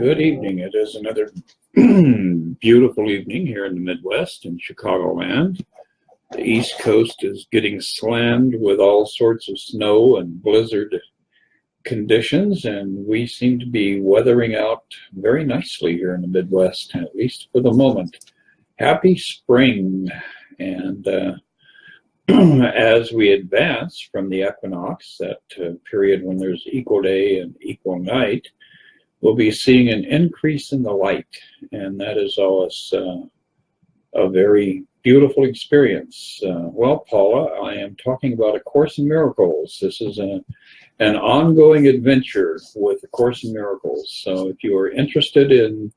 Good evening. It is another beautiful evening here in the Midwest in Chicagoland. The East Coast is getting slammed with all sorts of snow and blizzard conditions, and we seem to be weathering out very nicely here in the Midwest, at least for the moment. Happy spring. And as we advance from the equinox, that period when there's equal day and equal night, we'll be seeing an increase in the light, and that is always a very beautiful experience. Well, Paula, I am talking about A Course in Miracles. This is an ongoing adventure with A Course in Miracles. So if you are interested in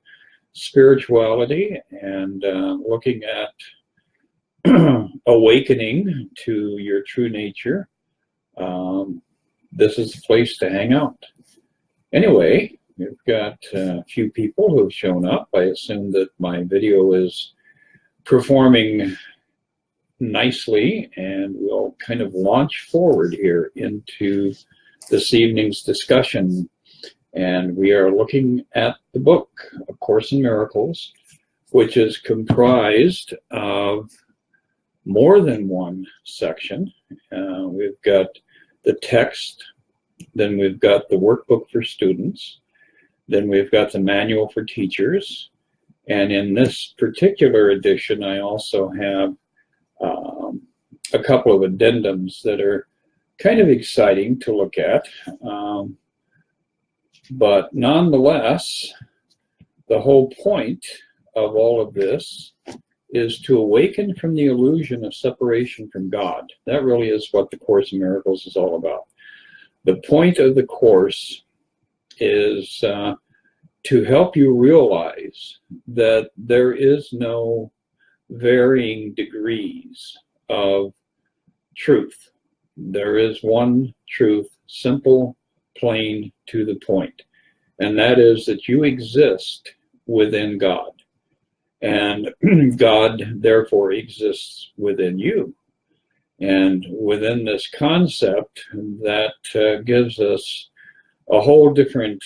spirituality and looking at awakening to your true nature, this is the place to hang out. Anyway, we've got a few people who have shown up. I assume that my video is performing nicely, and we'll kind of launch forward here into this evening's discussion. And we are looking at the book, A Course in Miracles, which is comprised of more than one section. We've got the text, then we've got the workbook for students, then we've got the manual for teachers, and in this particular edition I also have a couple of addendums that are kind of exciting to look at, but nonetheless the whole point of all of this is to awaken from the illusion of separation from God. That really is what the Course in Miracles is all about. The point of the Course is to help you realize that there is no varying degrees of truth. There is one truth, simple, plain, to the point, and that is that you exist within God. And God, therefore, exists within you. And within this concept, that gives us a whole different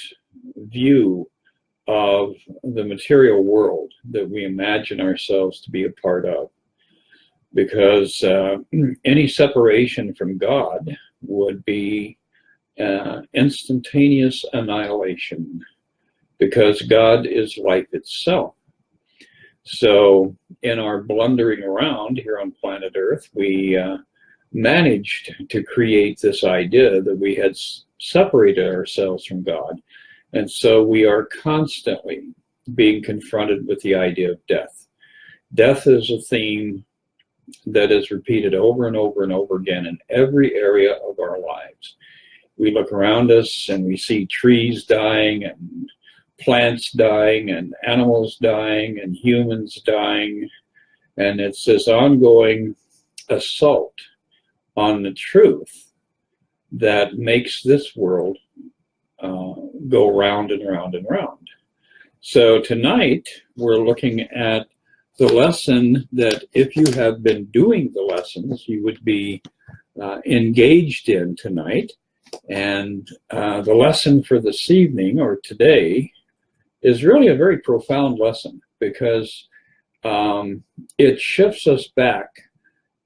view of the material world that we imagine ourselves to be a part of. Because any separation from God would be instantaneous annihilation, because God is life itself. So in our blundering around here on planet Earth, we managed to create this idea that we had separated ourselves from God. And so we are constantly being confronted with the idea of death. Death is a theme that is repeated over and over and over again in every area of our lives. We look around us and we see trees dying and plants dying and animals dying and humans dying, and it's this ongoing assault on the truth that makes this world go round and round and round. So tonight we're looking at the lesson that, if you have been doing the lessons, you would be engaged in tonight. And the lesson for this evening, or today, is really a very profound lesson, because it shifts us back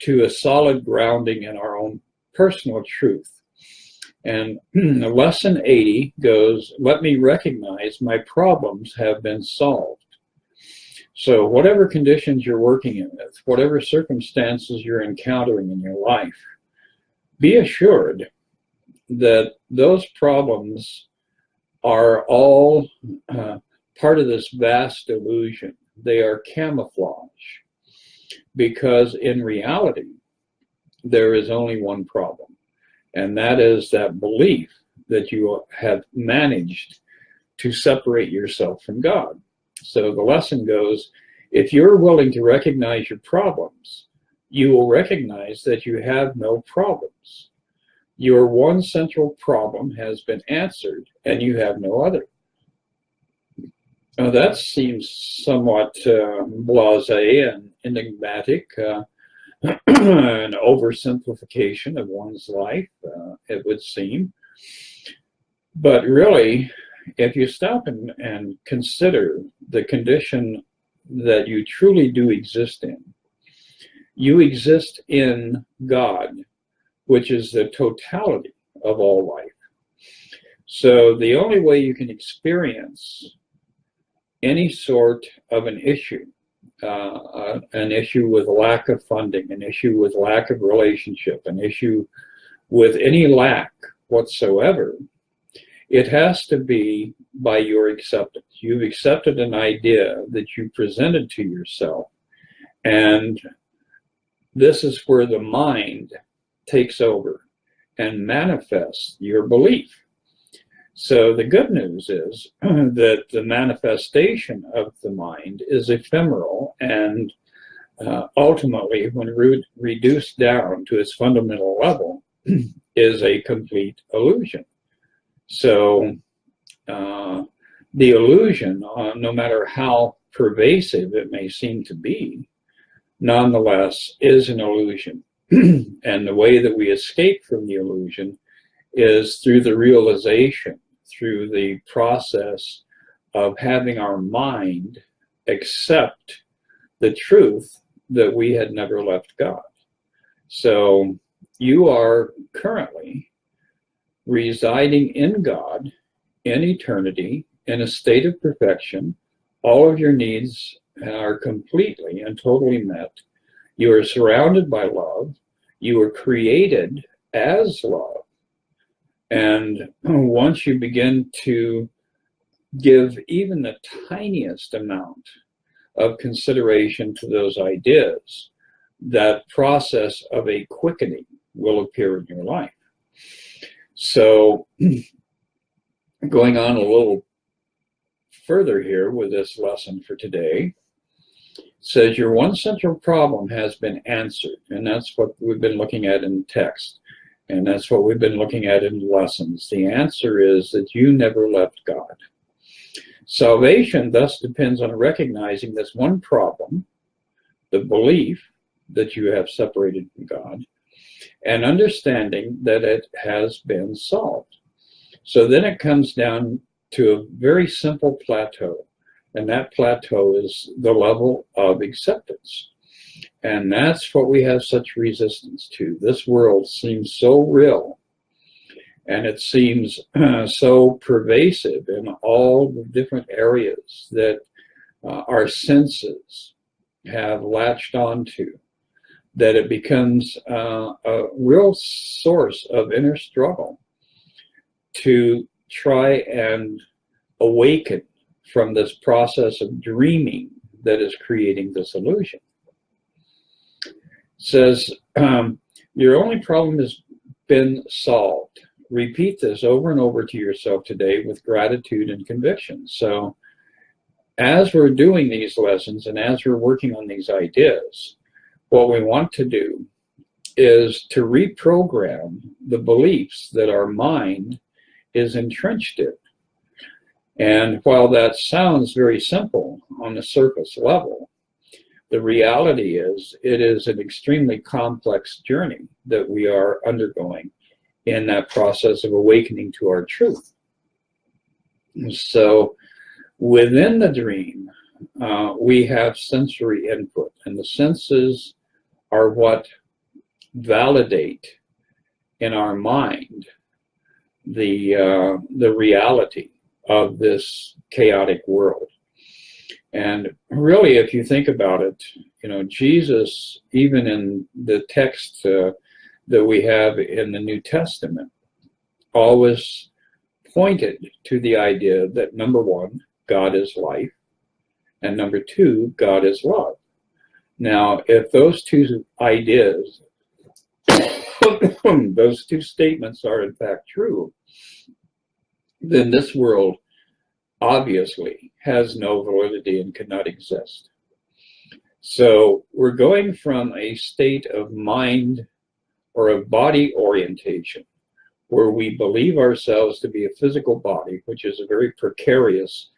to a solid grounding in our own personal truth. And lesson 80 goes, let me recognize my problems have been solved. So whatever conditions you're working in with, whatever circumstances you're encountering in your life, be assured that those problems are all part of this vast illusion. They are camouflage, because in reality, there is only one problem, and that is that belief that you have managed to separate yourself from God. So the lesson goes, if you're willing to recognize your problems, you will recognize that you have no problems. Your one central problem has been answered, and you have no other. Now that seems somewhat blasé and enigmatic, an oversimplification of one's life, it would seem. But really, if you stop and consider the condition that you truly do exist in, you exist in God, which is the totality of all life. So the only way you can experience any sort of an issue with lack of funding, an issue with lack of relationship, an issue with any lack whatsoever, it has to be by your acceptance. You've accepted an idea that you presented to yourself, and this is where the mind takes over and manifests your belief. So the good news is that the manifestation of the mind is ephemeral, and ultimately, when reduced down to its fundamental level, is a complete illusion. So the illusion, no matter how pervasive it may seem to be, nonetheless is an illusion. And the way that we escape from the illusion is through the realization, through the process of having our mind accept the truth that we had never left God. So you are currently residing in God, in eternity, in a state of perfection. All of your needs are completely and totally met. You are surrounded by love. You were created as love. And once you begin to give even the tiniest amount of consideration to those ideas, that process of a quickening will appear in your life. So going on a little further here with this lesson for today, says your one central problem has been answered. And that's what we've been looking at in text. And that's what we've been looking at in lessons. The answer is that you never left God. Salvation thus depends on recognizing this one problem, the belief that you have separated from God, and understanding that it has been solved. So then it comes down to a very simple plateau. And that plateau is the level of acceptance. And that's what we have such resistance to. This world seems so real, and it seems so pervasive in all the different areas that our senses have latched onto, that it becomes a real source of inner struggle to try and awaken from this process of dreaming that is creating this illusion. Says, your only problem has been solved. Repeat this over and over to yourself today with gratitude and conviction. So as we're doing these lessons and as we're working on these ideas, what we want to do is to reprogram the beliefs that our mind is entrenched in. And while that sounds very simple on the surface level, the reality is it is an extremely complex journey that we are undergoing in that process of awakening to our truth. So within the dream, we have sensory input, and the senses are what validate in our mind the reality of this chaotic world. And really, if you think about it, you know, Jesus, even in the text that we have in the New Testament, always pointed to the idea that, number one, God is life, and number two, God is love. Now, if those two ideas, those two statements are in fact true, then this world obviously has no validity and cannot exist. So we're going from a state of mind or of body orientation, where we believe ourselves to be a physical body, which is a very precarious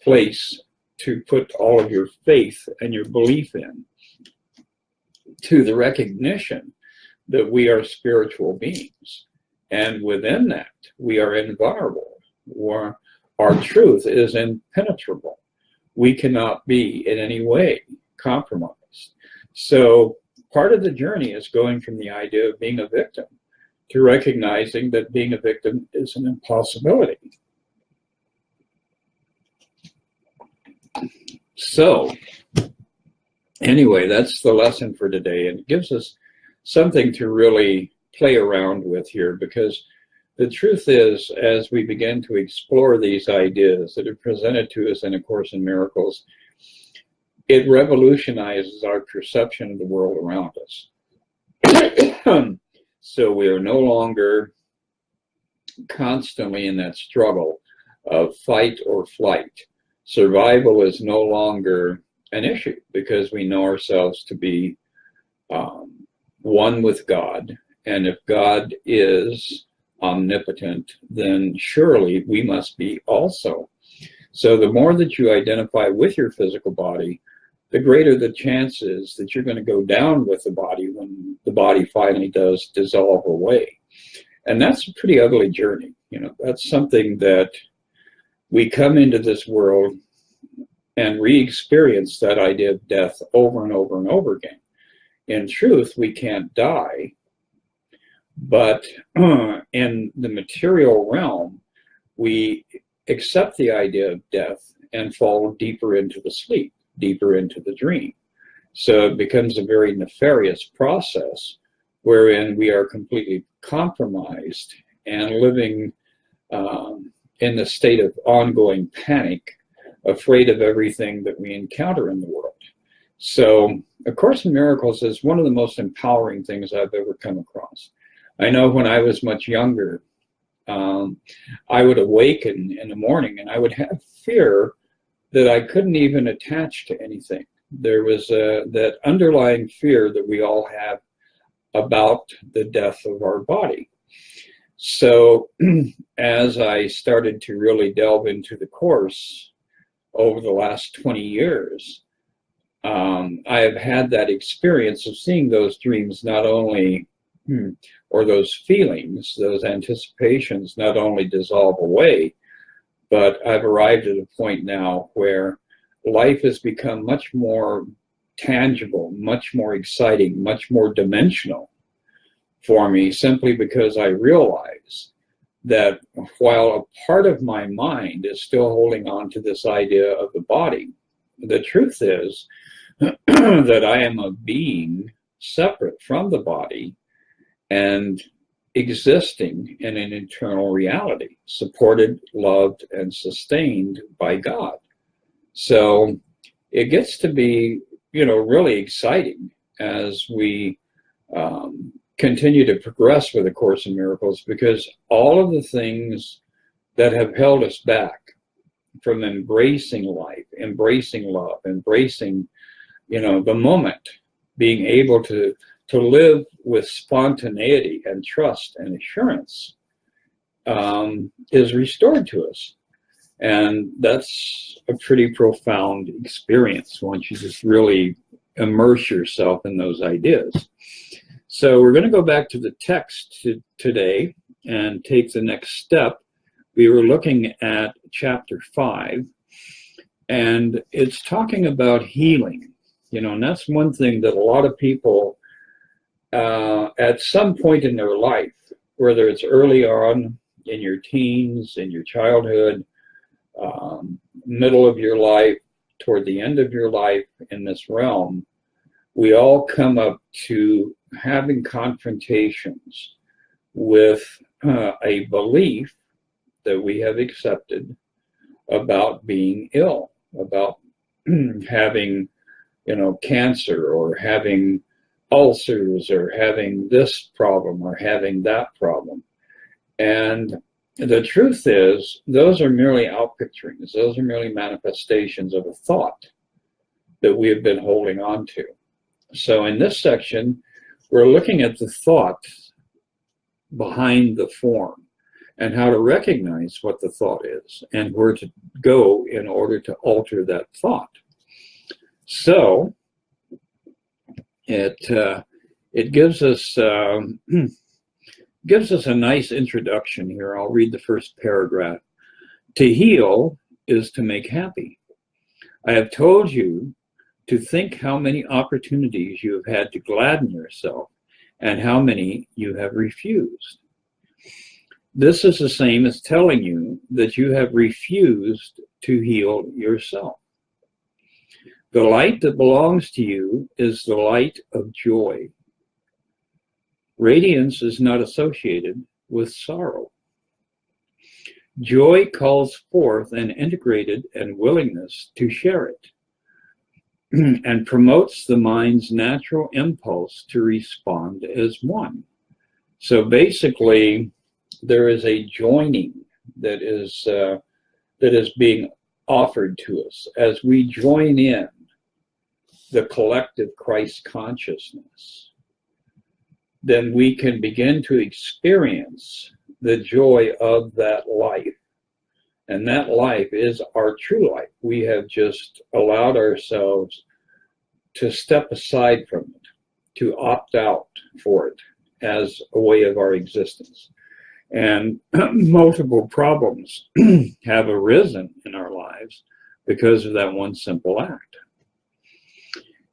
place to put all of your faith and your belief in, to the recognition that we are spiritual beings. And within that, we are invulnerable. our truth is impenetrable. We cannot be in any way compromised. So part of the journey is going from the idea of being a victim to recognizing that being a victim is an impossibility. So anyway, that's the lesson for today, and it gives us something to really play around with here, because the truth is, as we begin to explore these ideas that are presented to us in A Course in Miracles, it revolutionizes our perception of the world around us. So we are no longer constantly in that struggle of fight or flight. Survival is no longer an issue, because we know ourselves to be one with God. And if God is omnipotent, then surely we must be also. So the more that you identify with your physical body, the greater the chances that you're going to go down with the body when the body finally does dissolve away. And that's a pretty ugly journey. You know, that's something that we come into this world and re-experience that idea of death over and over and over again. In truth, we can't die, but in the material realm, we accept the idea of death and fall deeper into the sleep, deeper into the dream. So it becomes a very nefarious process wherein we are completely compromised and living in the state of ongoing panic, afraid of everything that we encounter in the world. So A Course in Miracles is one of the most empowering things I've ever come across. I know when I was much younger, I would awaken in the morning and I would have fear that I couldn't even attach to anything. There was that underlying fear that we all have about the death of our body. So as I started to really delve into the Course over the last 20 years, I have had that experience of seeing those dreams not only, or those feelings, those anticipations not only dissolve away, but I've arrived at a point now where life has become much more tangible, much more exciting, much more dimensional for me, simply because I realize that while a part of my mind is still holding on to this idea of the body, the truth is that I am a being separate from the body and existing in an eternal reality, supported, loved, and sustained by God. So it gets to be, really exciting as we continue to progress with A Course in Miracles, because all of the things that have held us back from embracing life, embracing love, embracing, the moment, being able to live with spontaneity and trust and assurance is restored to us. And that's a pretty profound experience once you just really immerse yourself in those ideas. So we're going to go back to the text today and take the next step. We were looking at chapter 5, and it's talking about healing, and that's one thing that a lot of people at some point in their life, whether it's early on in your teens, in your childhood, middle of your life, toward the end of your life in this realm, we all come up to having confrontations with a belief that we have accepted about being ill, about having, cancer, or having ulcers, or having this problem, or having that problem. And the truth is, those are merely outpicturings. Those are merely manifestations of a thought that we have been holding on to. So in this section, we're looking at the thought behind the form and how to recognize what the thought is and where to go in order to alter that thought. So it gives us a nice introduction here. I'll read the first paragraph. To heal is to make happy. I have told you to think how many opportunities you have had to gladden yourself and how many you have refused. This is the same as telling you that you have refused to heal yourself. The light that belongs to you is the light of joy. Radiance is not associated with sorrow. Joy calls forth an integrated and willingness to share it and promotes the mind's natural impulse to respond as one. So basically, there is a joining that is being offered to us as we join in the collective Christ consciousness. Then we can begin to experience the joy of that life. And that life is our true life. We have just allowed ourselves to step aside from it, to opt out for it as a way of our existence. And multiple problems have arisen in our lives because of that one simple act.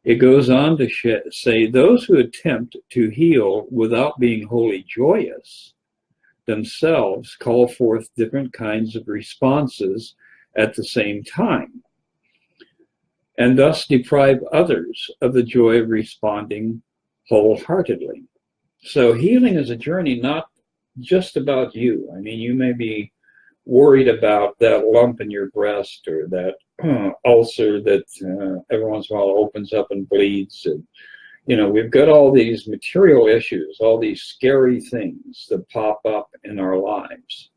It goes on to say, those who attempt to heal without being wholly joyous themselves call forth different kinds of responses at the same time, and thus deprive others of the joy of responding wholeheartedly. So healing is a journey not just about you. I mean, you may be worried about that lump in your breast or that ulcer that every once in a while opens up and bleeds. And, you know, we've got all these material issues, all these scary things that pop up in our lives.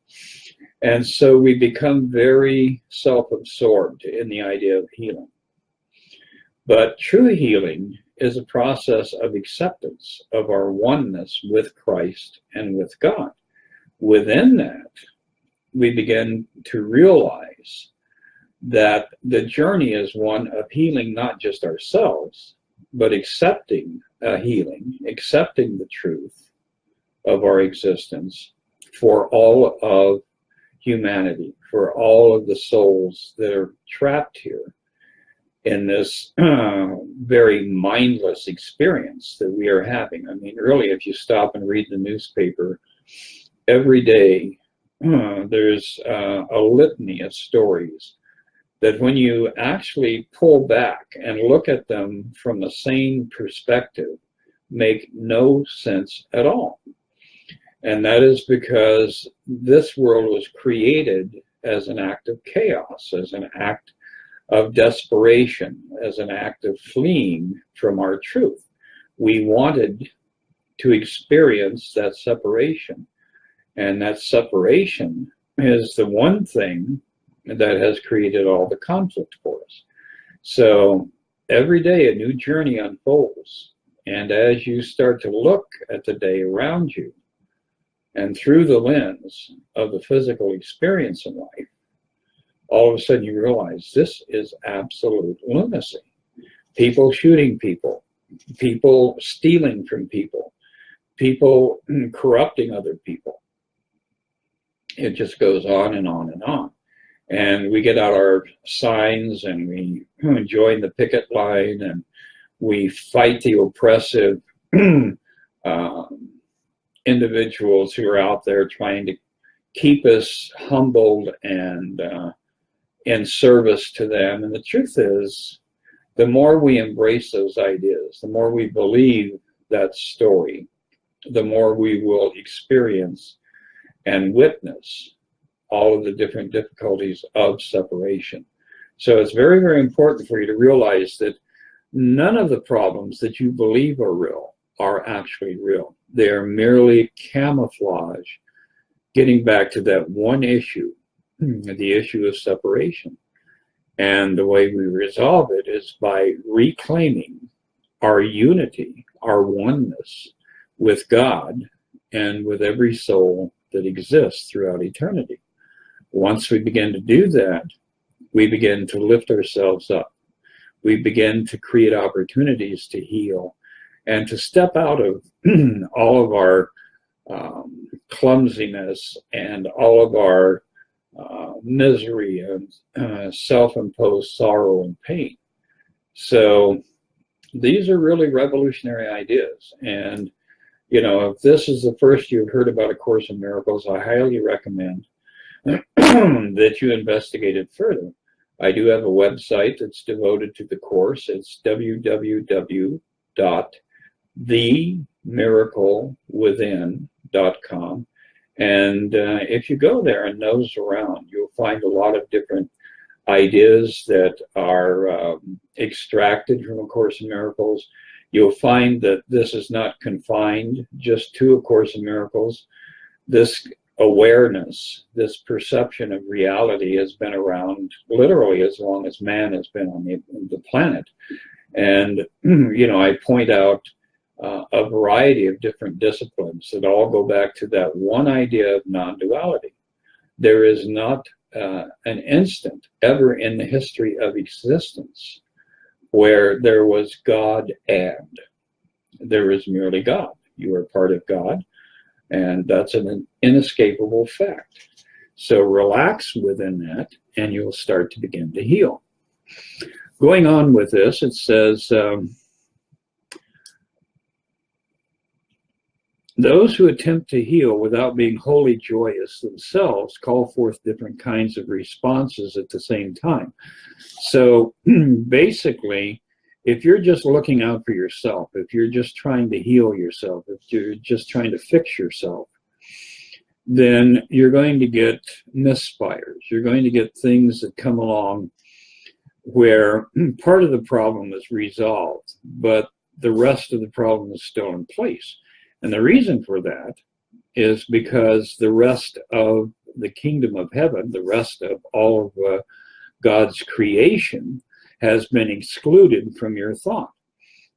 And so we become very self-absorbed in the idea of healing. But true healing is a process of acceptance of our oneness with Christ and with God. Within that, we begin to realize that the journey is one of healing not just ourselves, but accepting healing, accepting the truth of our existence for all of humanity, for all of the souls that are trapped here in this very mindless experience that we are having. I mean, really, if you stop and read the newspaper, every day there's a litany of stories that when you actually pull back and look at them from a sane perspective, make no sense at all. And that is because this world was created as an act of chaos, as an act of desperation, as an act of fleeing from our truth. We wanted to experience that separation. And that separation is the one thing that has created all the conflict for us. So every day a new journey unfolds. And as you start to look at the day around you, and through the lens of the physical experience in life, all of a sudden you realize this is absolute lunacy. People shooting people, people stealing from people, people corrupting other people. It just goes on and on and on. And we get out our signs and we join the picket line and we fight the oppressive individuals who are out there trying to keep us humbled and in service to them. And the truth is, the more we embrace those ideas, the more we believe that story, the more we will experience and witness all of the different difficulties of separation. So it's very, very important for you to realize that none of the problems that you believe are real are actually real. They are merely camouflage, getting back to that one issue, the issue of separation. And the way we resolve it is by reclaiming our unity, our oneness with God and with every soul that exists throughout eternity. Once we begin to do that, we begin to lift ourselves up. We begin to create opportunities to heal and to step out of all of our clumsiness and all of our misery and self-imposed sorrow and pain. So these are really revolutionary ideas. And, you know, if this is the first you've heard about A Course in Miracles, I highly recommend that you investigate it further. I do have a website that's devoted to the course. It's www.themiraclewithin.com. And if you go there and nose around, you'll find a lot of different ideas that are extracted from A Course in Miracles. You'll find that this is not confined just to A Course in Miracles. This awareness, this perception of reality has been around literally as long as man has been on the planet. And, you know, I point out a variety of different disciplines that all go back to that one idea of non-duality. There is not an instant ever in the history of existence where there was God and there is merely God. You are part of God, and that's an inescapable fact. So relax within that, and you'll start to begin to heal. Going on with this, it says, those who attempt to heal without being wholly joyous themselves call forth different kinds of responses at the same time. So basically, if you're just looking out for yourself, if you're just trying to heal yourself, if you're just trying to fix yourself, then you're going to get misfires. You're going to get things that come along where part of the problem is resolved, but the rest of the problem is still in place. And the reason for that is because the rest of the kingdom of heaven, the rest of all of God's creation has been excluded from your thought.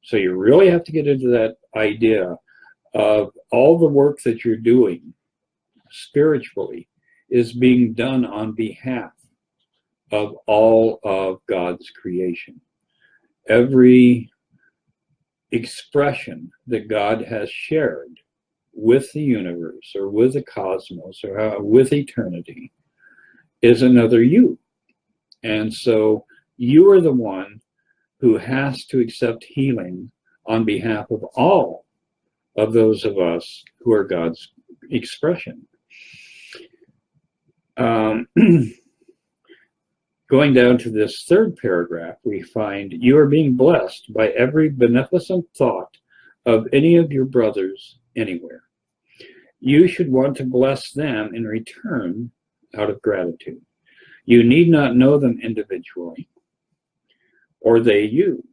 So you really have to get into that idea of all the work that you're doing spiritually is being done on behalf of all of God's creation. Every expression that God has shared with the universe or with the cosmos or with eternity is another you. And so you are the one who has to accept healing on behalf of all of those of us who are God's expression. Going down to this third paragraph, we find, you are being blessed by every beneficent thought of any of your brothers anywhere. You should want to bless them in return out of gratitude. You need not know them individually, or they you.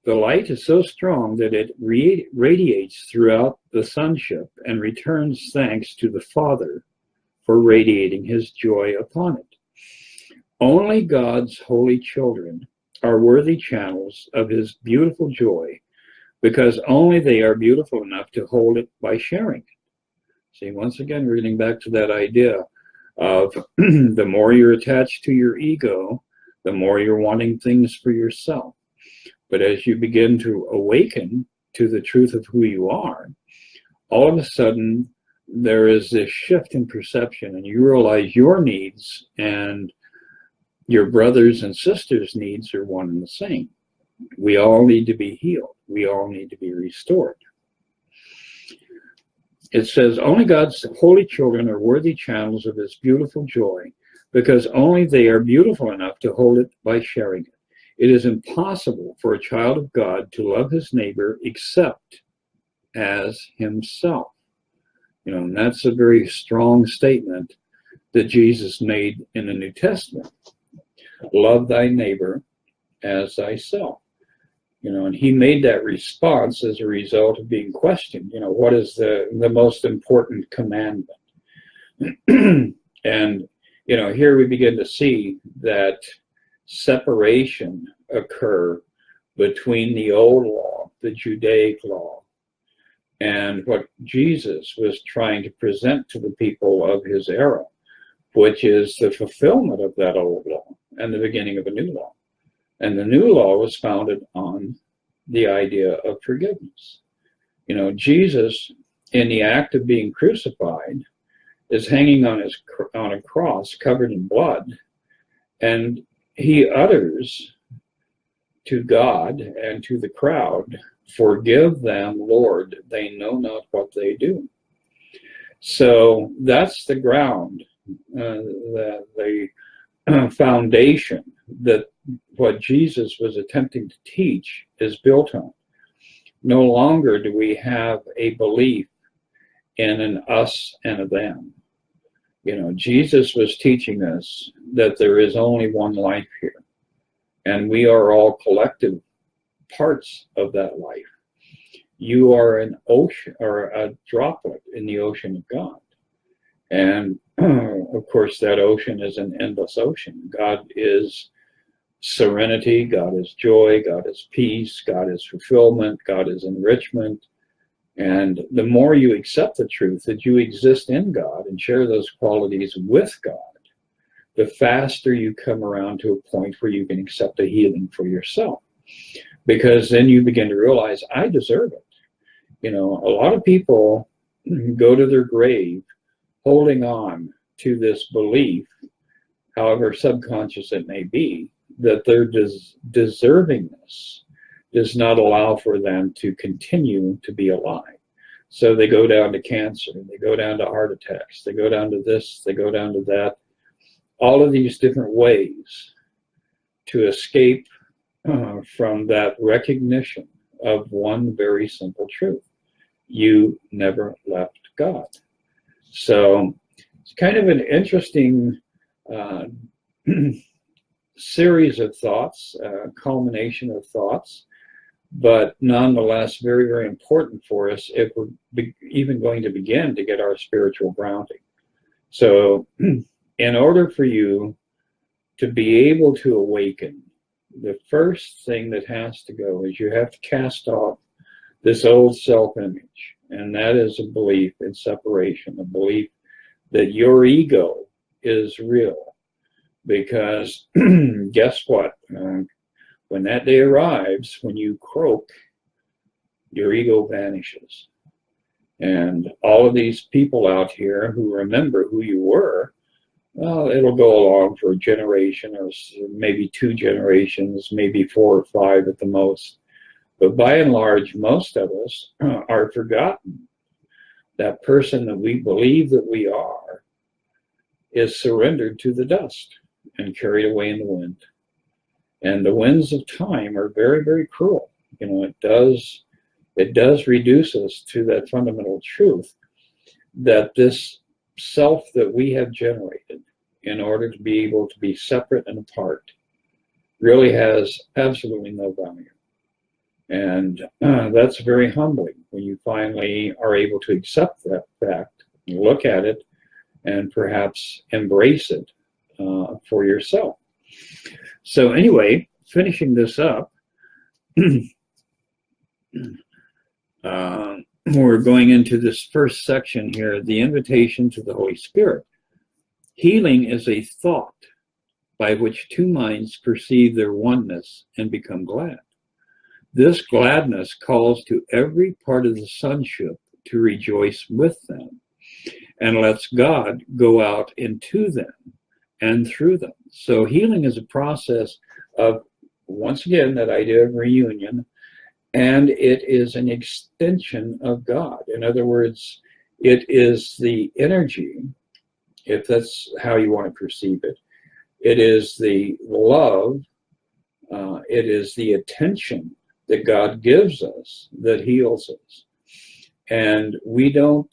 The light is so strong that it radiates throughout the sonship and returns thanks to the Father for radiating his joy upon it. Only God's holy children are worthy channels of his beautiful joy, because only they are beautiful enough to hold it by sharing it. See, once again, we're getting back to that idea of the more you're attached to your ego, the more you're wanting things for yourself. But as you begin to awaken to the truth of who you are, all of a sudden there is this shift in perception, and you realize your needs and your brothers and sisters' needs are one and the same. We all need to be healed. We all need to be restored. It says, only God's holy children are worthy channels of his beautiful joy, because only they are beautiful enough to hold it by sharing it. It is impossible for a child of God to love his neighbor except as himself. You know, and that's a very strong statement that Jesus made in the New Testament. Love thy neighbor as thyself. You know, and he made that response as a result of being questioned. You know, what is the most important commandment? And, you know, here we begin to see that separation occur between the old law, the Judaic law, and what Jesus was trying to present to the people of his era, which is the fulfillment of that old law and the beginning of a new law. And the new law was founded on the idea of forgiveness. You know, Jesus, in the act of being crucified, is hanging on a cross covered in blood, and he utters to God and to the crowd, "Forgive them, Lord, they know not what they do." So that's the ground, the foundation that what Jesus was attempting to teach is built on. No longer do we have a belief in an us and a them. Jesus was teaching us that there is only one life here, and we are all collective parts of that life. You are an ocean or a droplet in the ocean of God. And of course, that ocean is an endless ocean. God is serenity, God is joy, God is peace, God is fulfillment, God is enrichment. And the more you accept the truth that you exist in God and share those qualities with God, the faster you come around to a point where you can accept a healing for yourself. Because then you begin to realize, I deserve it. A lot of people go to their grave holding on to this belief, however subconscious it may be, that their deservingness does not allow for them to continue to be alive. So they go down to cancer, they go down to heart attacks, they go down to this, they go down to that. All of these different ways to escape from that recognition of one very simple truth. You never left God. So it's kind of an interesting series of thoughts, culmination of thoughts, but nonetheless very, very important for us if we're even going to begin to get our spiritual grounding. So in order for you to be able to awaken, the first thing that has to go is you have to cast off this old self-image, and that is a belief in separation, a belief that your ego is real. Because guess what? When that day arrives, when you croak, your ego vanishes. And all of these people out here who remember who you were, well, it'll go along for a generation or maybe 2 generations, maybe 4 or 5 at the most. But by and large, most of us are forgotten. That person that we believe that we are is surrendered to the dust and carried away in the wind. And the winds of time are very, very cruel. It does reduce us to that fundamental truth that this self that we have generated in order to be able to be separate and apart really has absolutely no value. And that's very humbling when you finally are able to accept that fact, look at it, and perhaps embrace it for yourself. So anyway, finishing this up, we're going into this first section here, the invitation to the Holy Spirit. Healing is a thought by which 2 minds perceive their oneness and become glad. This gladness calls to every part of the sonship to rejoice with them, and lets God go out into them and through them. So healing is a process of, once again, that idea of reunion, and it is an extension of God. In other words, it is the energy, if that's how you want to perceive it. It is the love, it is the attention that God gives us that heals us. And we don't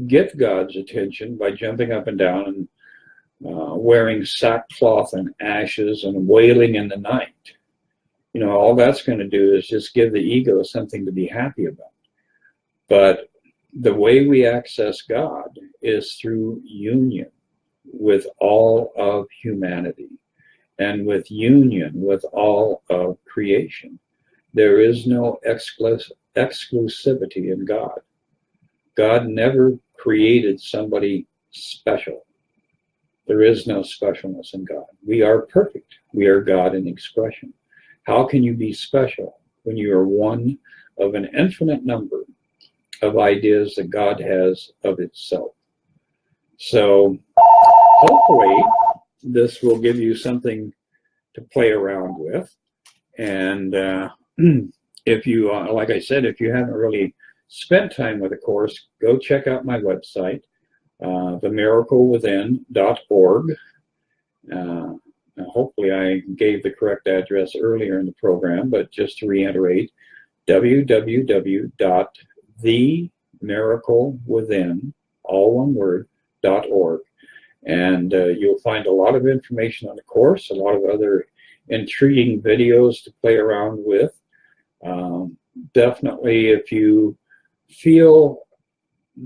get God's attention by jumping up and down and wearing sackcloth and ashes and wailing in the night. All that's going to do is just give the ego something to be happy about. But the way we access God is through union with all of humanity and with union with all of creation. There is no exclusivity in God. God never created somebody special. There is no specialness in God. We are perfect. We are God in expression. How can you be special when you are one of an infinite number of ideas that God has of itself? So hopefully this will give you something to play around with. And if you, like I said, if you haven't really spent time with the course, go check out my website, themiraclewithin.org. Hopefully I gave the correct address earlier in the program, but just to reiterate, www.themiraclewithin, all one word, .org. And you'll find a lot of information on the course, a lot of other intriguing videos to play around with. Definitely, if you feel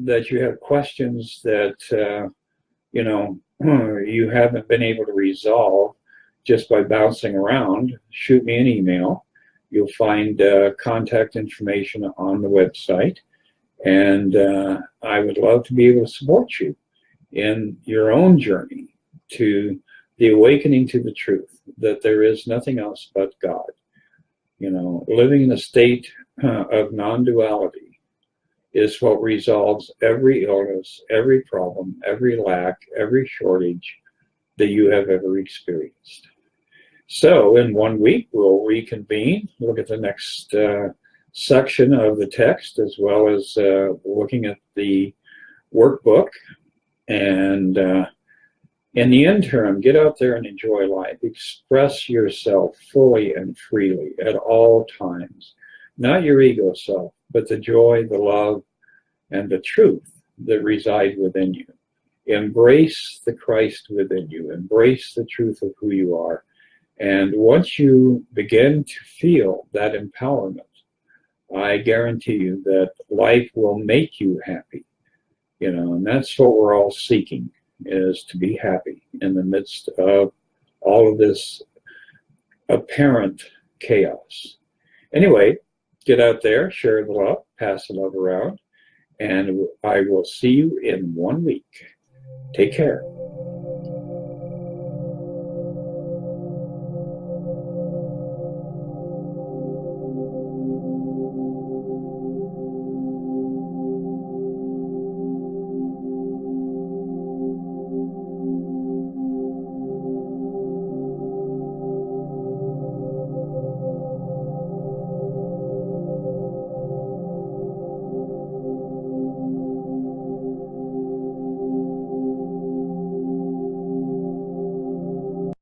that you have questions that you haven't been able to resolve just by bouncing around, shoot me an email. You'll find contact information on the website, and I would love to be able to support you in your own journey to the awakening to the truth that there is nothing else but God. Living in a state of non-duality is what resolves every illness, every problem, every lack, every shortage that you have ever experienced. So in 1 week, we'll reconvene, look at the next section of the text, as well as looking at the workbook. And in the interim, get out there and enjoy life. Express yourself fully and freely at all times. Not your ego self, but the joy, the love, and the truth that reside within you. Embrace the Christ within you. Embrace the truth of who you are. And once you begin to feel that empowerment, I guarantee you that life will make you happy. And that's what we're all seeking, is to be happy in the midst of all of this apparent chaos. Anyway, get out there, share the love, pass the love around, and I will see you in 1 week. Take care.